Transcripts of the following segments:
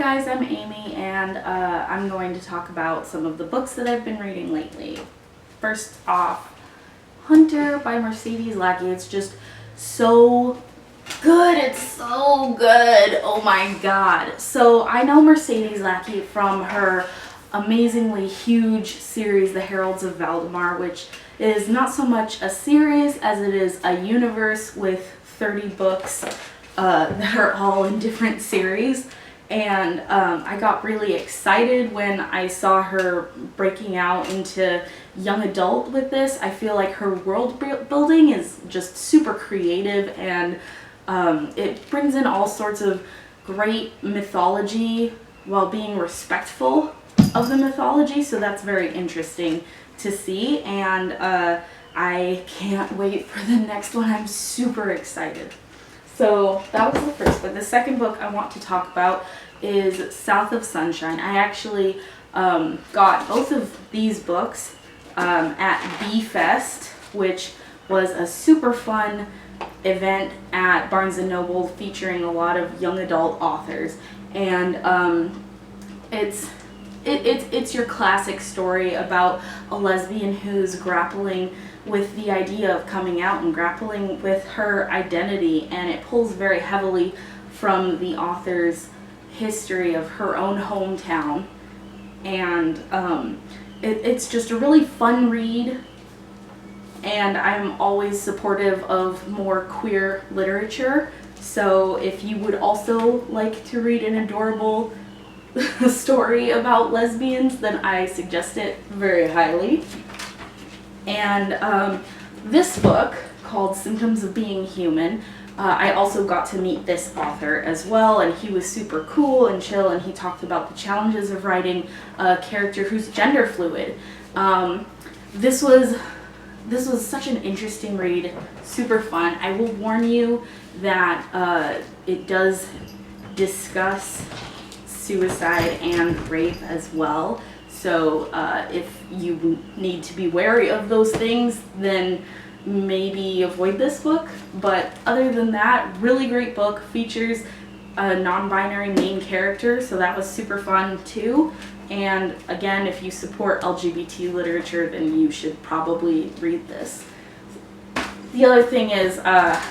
guys, I'm Amy, and I'm going to talk about some of the books that I've been reading lately. First off, Hunter by Mercedes Lackey. It's just so good. It's so good. Oh my god. So I know Mercedes Lackey from her amazingly huge series, The Heralds of Valdemar, which is not so much a series as it is a universe with 30 books that are all in different series. And I got really excited when I saw her breaking out into young adult with this. I feel like her world building is just super creative, and it brings in all sorts of great mythology while being respectful of the mythology, so that's very interesting to see, and I can't wait for the next one. I'm super excited. So that was the first book. The second book I want to talk about is South of Sunshine. I actually got both of these books at B-Fest, which was a super fun event at Barnes & Noble featuring a lot of young adult authors. And it's your classic story about a lesbian who's grappling with the idea of coming out and grappling with her identity, and it pulls very heavily from the author's history of her own hometown, and it's just a really fun read, and I'm always supportive of more queer literature, so if you would also like to read an adorable story about lesbians, then I suggest it very highly. And this book, called Symptoms of Being Human, I also got to meet this author as well, and he was super cool and chill, and he talked about the challenges of writing a character who's gender fluid. This was such an interesting read, super fun. I will warn you that it does discuss suicide and rape as well. So if you need to be wary of those things, then maybe avoid this book. But other than that, really great book. Features a non-binary main character, so that was super fun too. And again, if you support LGBT literature, then you should probably read this. The other thing is I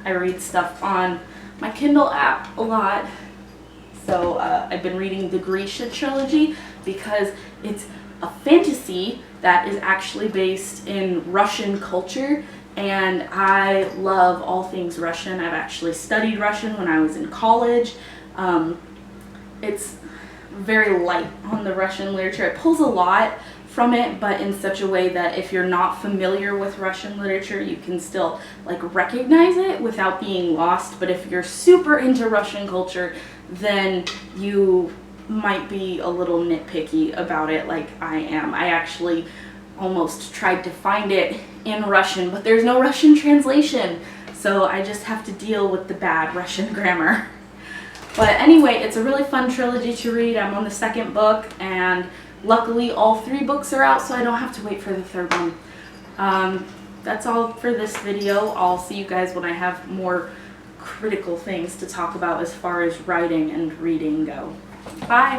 read stuff on my Kindle app a lot. So I've been reading the Grisha Trilogy because it's a fantasy that is actually based in Russian culture, and I love all things Russian. I've actually studied Russian when I was in college. It's very light on the Russian literature. It pulls a lot from it, but in such a way that if you're not familiar with Russian literature, you can still like recognize it without being lost. But if you're super into Russian culture, then you might be a little nitpicky about it like I am. I actually almost tried to find it in Russian, but there's no Russian translation, so I just have to deal with the bad Russian grammar. But anyway, it's a really fun trilogy to read. I'm on the second book, and luckily all 3 books are out, so I don't have to wait for the third one. That's all for this video. I'll see you guys when I have more critical things to talk about as far as writing and reading go. Bye!